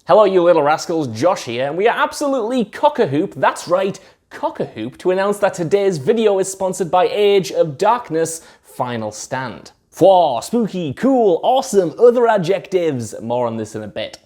Hello you little rascals, Josh here, and we are absolutely cock-a-hoop, that's right, cock-a-hoop, to announce that today's video is sponsored by Age of Darkness Final Stand. For spooky, cool, awesome, other adjectives. More on this in a bit.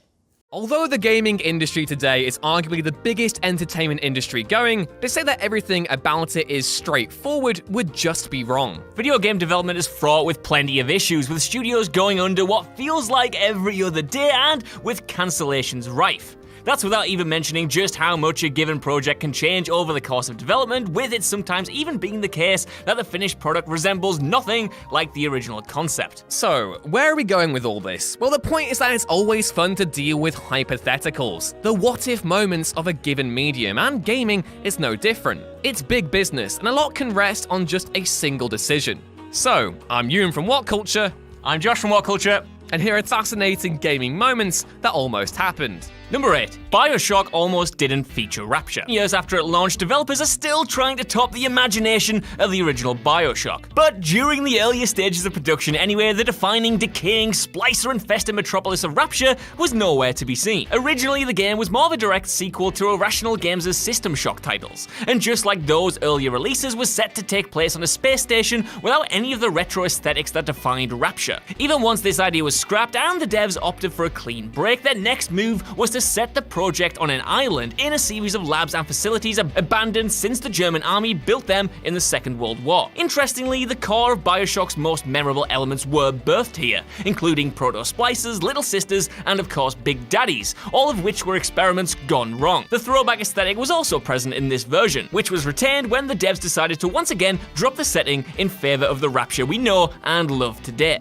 Although the gaming industry today is arguably the biggest entertainment industry going, to say that everything about it is straightforward would just be wrong. Video game development is fraught with plenty of issues, with studios going under what feels like every other day and with cancellations rife. That's without even mentioning just how much a given project can change over the course of development, with it sometimes even being the case that the finished product resembles nothing like the original concept. So, where are we going with all this? Well, the point is that it's always fun to deal with hypotheticals, the what-if moments of a given medium, and gaming is no different. It's big business, and a lot can rest on just a single decision. So, I'm Ewan from WhatCulture. I'm Josh from WhatCulture. And here are fascinating gaming moments that almost happened. Number 8. BIOSHOCK almost didn't feature Rapture. Years after it launched, developers are still trying to top the imagination of the original BIOSHOCK. But during the earlier stages of production anyway, the defining, decaying, splicer-infested metropolis of Rapture was nowhere to be seen. Originally, the game was more of a direct sequel to Irrational Games' System Shock titles, and just like those earlier releases, was set to take place on a space station without any of the retro aesthetics that defined Rapture. Even once this idea was scrapped and the devs opted for a clean break, their next move was to set the project on an island in a series of labs and facilities abandoned since the German army built them in the Second World War. Interestingly, the core of BIOSHOCK's most memorable elements were birthed here, including proto-splicers, little sisters, and of course Big Daddies, all of which were experiments gone wrong. The throwback aesthetic was also present in this version, which was retained when the devs decided to once again drop the setting in favor of the Rapture we know and love today.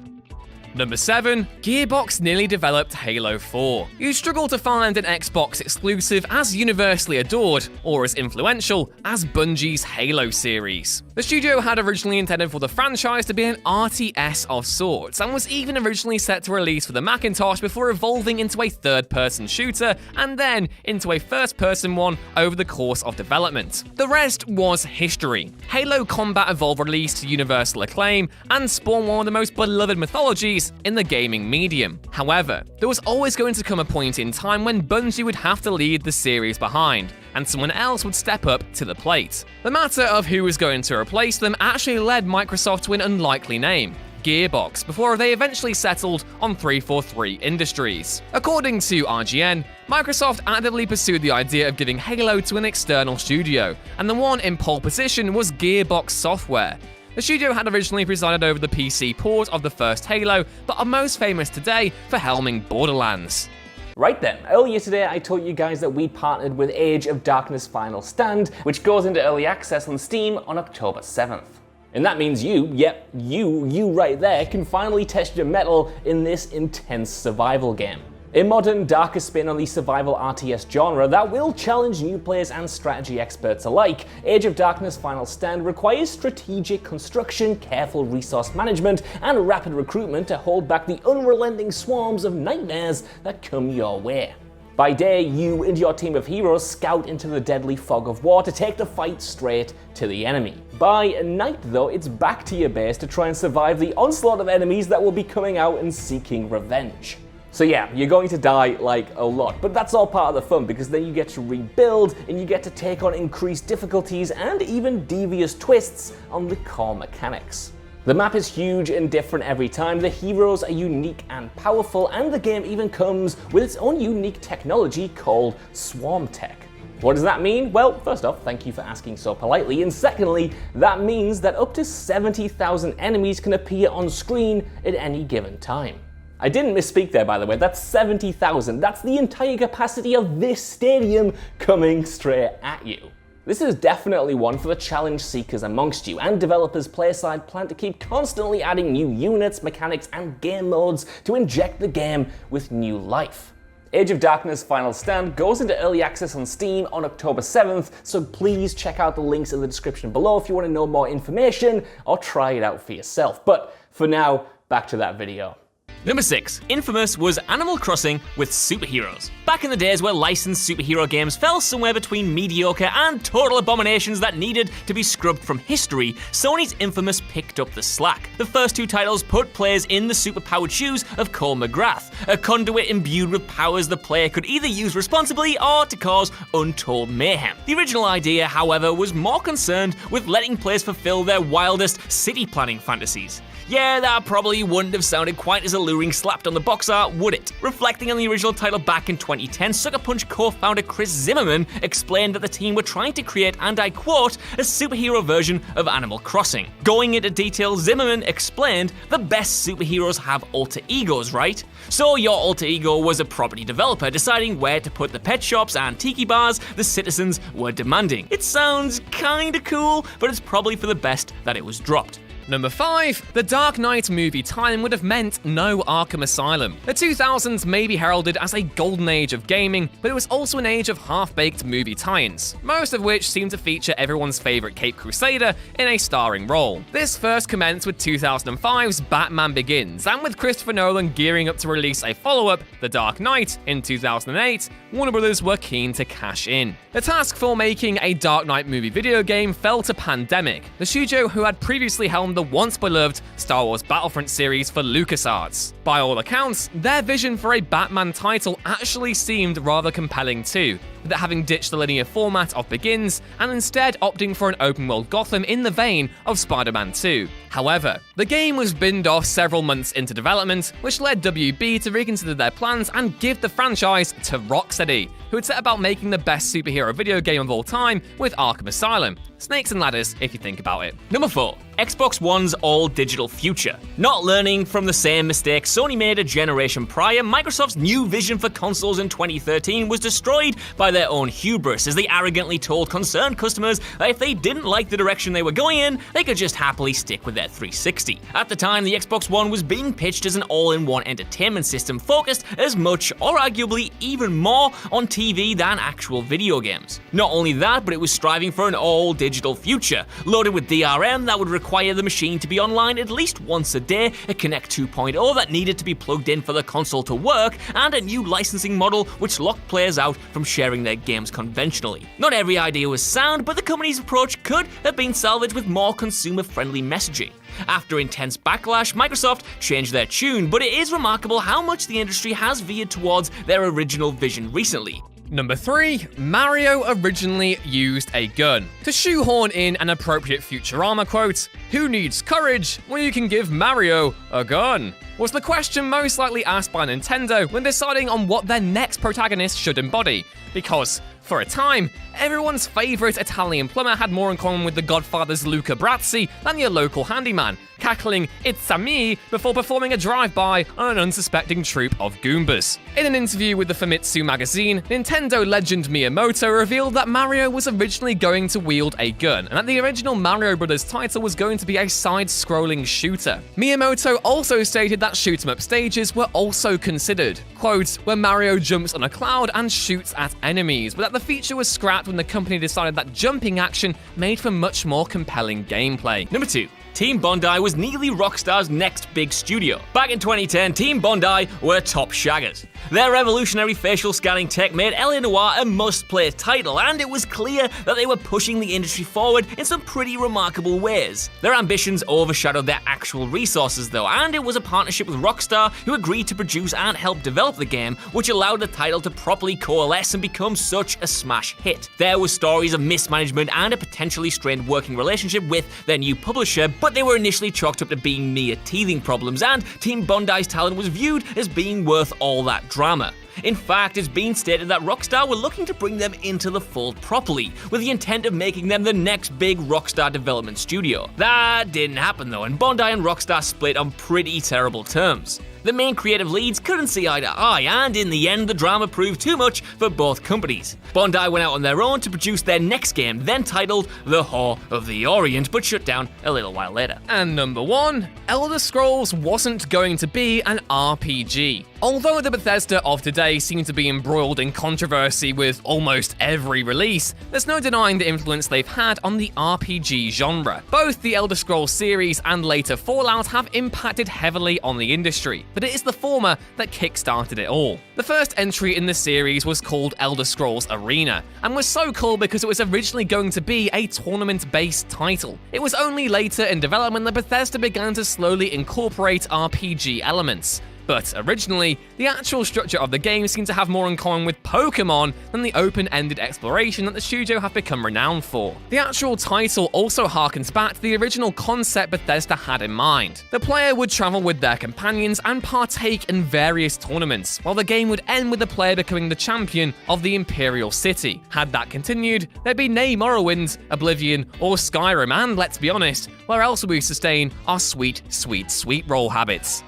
Number 7. GEARBOX nearly developed Halo 4. You struggle to find an Xbox exclusive as universally adored, or as influential, as Bungie's Halo series. The studio had originally intended for the franchise to be an RTS of sorts, and was even originally set to release for the Macintosh before evolving into a third-person shooter, and then into a first-person one over the course of development. The rest was history. Halo Combat Evolved released to universal acclaim, and spawned one of the most beloved mythologies in the gaming medium. However, there was always going to come a point in time when Bungie would have to leave the series behind, and someone else would step up to the plate. The matter of who was going to replace them actually led Microsoft to an unlikely name, GEARBOX, before they eventually settled on 343 Industries. According to IGN, Microsoft actively pursued the idea of giving Halo to an external studio, and the one in pole position was GEARBOX Software. The studio had originally presided over the PC port of the first Halo, but are most famous today for helming Borderlands. Right then, earlier today I told you guys that we partnered with Age of Darkness Final Stand, which goes into early access on Steam on October 7th. And that means you, yep, you right there, can finally test your mettle in this intense survival game. A modern, darker spin on the survival RTS genre that will challenge new players and strategy experts alike, Age of Darkness Final Stand requires strategic construction, careful resource management, and rapid recruitment to hold back the unrelenting swarms of nightmares that come your way. By day, you and your team of heroes scout into the deadly fog of war to take the fight straight to the enemy. By night, though, it's back to your base to try and survive the onslaught of enemies that will be coming out and seeking revenge. So yeah, you're going to die like a lot, but that's all part of the fun because then you get to rebuild and you get to take on increased difficulties and even devious twists on the core mechanics. The map is huge and different every time, the heroes are unique and powerful, and the game even comes with its own unique technology called Swarm Tech. What does that mean? Well, first off, thank you for asking so politely, and secondly, that means that up to 70,000 enemies can appear on screen at any given time. I didn't misspeak there, by the way, that's 70,000. That's the entire capacity of this stadium coming straight at you. This is definitely one for the challenge seekers amongst you, and developers PlaySide plan to keep constantly adding new units, mechanics, and game modes to inject the game with new life. Age of Darkness Final Stand goes into early access on Steam on October 7th, so please check out the links in the description below if you want to know more information or try it out for yourself. But for now, back to that video. Number 6. Infamous was Animal Crossing with superheroes. Back in the days where licensed superhero games fell somewhere between mediocre and total abominations that needed to be scrubbed from history, Sony's Infamous picked up the slack. The first 2 titles put players in the superpowered shoes of Cole McGrath, a conduit imbued with powers the player could either use responsibly or to cause untold mayhem. The original idea, however, was more concerned with letting players fulfill their wildest city planning fantasies. Yeah, that probably wouldn't have sounded quite as alluring slapped on the box art, would it? Reflecting on the original title back in 2010, Sucker Punch co-founder Chris Zimmerman explained that the team were trying to create, and I quote, a superhero version of Animal Crossing. Going into detail, Zimmerman explained, the best superheroes have alter egos, right? So your alter ego was a property developer deciding where to put the pet shops and tiki bars the citizens were demanding. It sounds kinda cool, but it's probably for the best that it was dropped. Number 5. The Dark Knight movie time would have meant no Arkham Asylum. The 2000s may be heralded as a golden age of gaming, but it was also an age of half-baked movie tie-ins, most of which seem to feature everyone's favourite Caped Crusader in a starring role. This first commenced with 2005's Batman Begins, and with Christopher Nolan gearing up to release a follow-up, The Dark Knight, in 2008, Warner Brothers were keen to cash in. The task for making a Dark Knight movie video game fell to Pandemic, the studio who had previously helmed the once-beloved Star Wars Battlefront series for LucasArts. By all accounts, their vision for a Batman title actually seemed rather compelling too, with it having ditched the linear format of Begins and instead opting for an open-world Gotham in the vein of Spider-Man 2. However, the game was binned off several months into development, which led WB to reconsider their plans and give the franchise to Rocksteady, who had set about making the best superhero video game of all time with Arkham Asylum. Snakes and ladders, if you think about it. Number 4. Xbox One's all-digital future. Not learning from the same mistakes Sony made a generation prior, Microsoft's new vision for consoles in 2013 was destroyed by their own hubris as they arrogantly told concerned customers that if they didn't like the direction they were going in, they could just happily stick with their 360. At the time, the Xbox One was being pitched as an all-in-one entertainment system focused as much, or arguably even more, on TV than actual video games. Not only that, but it was striving for an all-digital future, loaded with DRM that would require the machine to be online at least once a day, a Kinect 2.0 that needed to be plugged in for the console to work, and a new licensing model which locked players out from sharing their games conventionally. Not every idea was sound, but the company's approach could have been salvaged with more consumer-friendly messaging. After intense backlash, Microsoft changed their tune, but it is remarkable how much the industry has veered towards their original vision recently. Number 3. Mario originally used a gun. To shoehorn in an appropriate Futurama quote, "Who needs courage when you can give Mario a gun?" was the question most likely asked by Nintendo when deciding on what their next protagonist should embody. Because, for a time, everyone's favourite Italian plumber had more in common with the Godfather's Luca Brasi than your local handyman, cackling "It's-a me" before performing a drive-by on an unsuspecting troop of Goombas. In an interview with the Famitsu magazine, Nintendo legend Miyamoto revealed that Mario was originally going to wield a gun, and that the original Mario Bros. Title was going to be a side-scrolling shooter. Miyamoto also stated that shoot-em-up stages were also considered, quote, "where Mario jumps on a cloud and shoots at enemies," but that the feature was scrapped when the company decided that jumping action made for much more compelling gameplay. Number 2. Team Bondi was nearly Rockstar's next big studio. Back in 2010, Team Bondi were top shaggers. Their revolutionary facial scanning tech made L.A. Noire a must-play title, and it was clear that they were pushing the industry forward in some pretty remarkable ways. Their ambitions overshadowed their actual resources though, and it was a partnership with Rockstar who agreed to produce and help develop the game, which allowed the title to properly coalesce and become such a smash hit. There were stories of mismanagement and a potentially strained working relationship with their new publisher, but they were initially chalked up to being mere teething problems, and Team Bondi's talent was viewed as being worth all that drama. In fact, it's been stated that Rockstar were looking to bring them into the fold properly, with the intent of making them the next big Rockstar development studio. That didn't happen though, and Bondi and Rockstar split on pretty terrible terms. The main creative leads couldn't see eye to eye, and in the end, the drama proved too much for both companies. Bondi went out on their own to produce their next game, then titled The Whore of the Orient, but shut down a little while later. And number 1, Elder Scrolls wasn't going to be an RPG. Although the Bethesda of today seem to be embroiled in controversy with almost every release, there's no denying the influence they've had on the RPG genre. Both the Elder Scrolls series and later Fallout have impacted heavily on the industry. but it is the former that kick-started it all. The first entry in the series was called Elder Scrolls Arena, and was so cool because it was originally going to be a tournament-based title. It was only later in development that Bethesda began to slowly incorporate RPG elements. But originally, the actual structure of the game seemed to have more in common with Pokemon than the open-ended exploration that the studio have become renowned for. The actual title also harkens back to the original concept Bethesda had in mind. The player would travel with their companions and partake in various tournaments, while the game would end with the player becoming the champion of the Imperial City. Had that continued, there'd be nay Morrowind, Oblivion, or Skyrim, and let's be honest, where else would we sustain our sweet, sweet, sweet roll habits?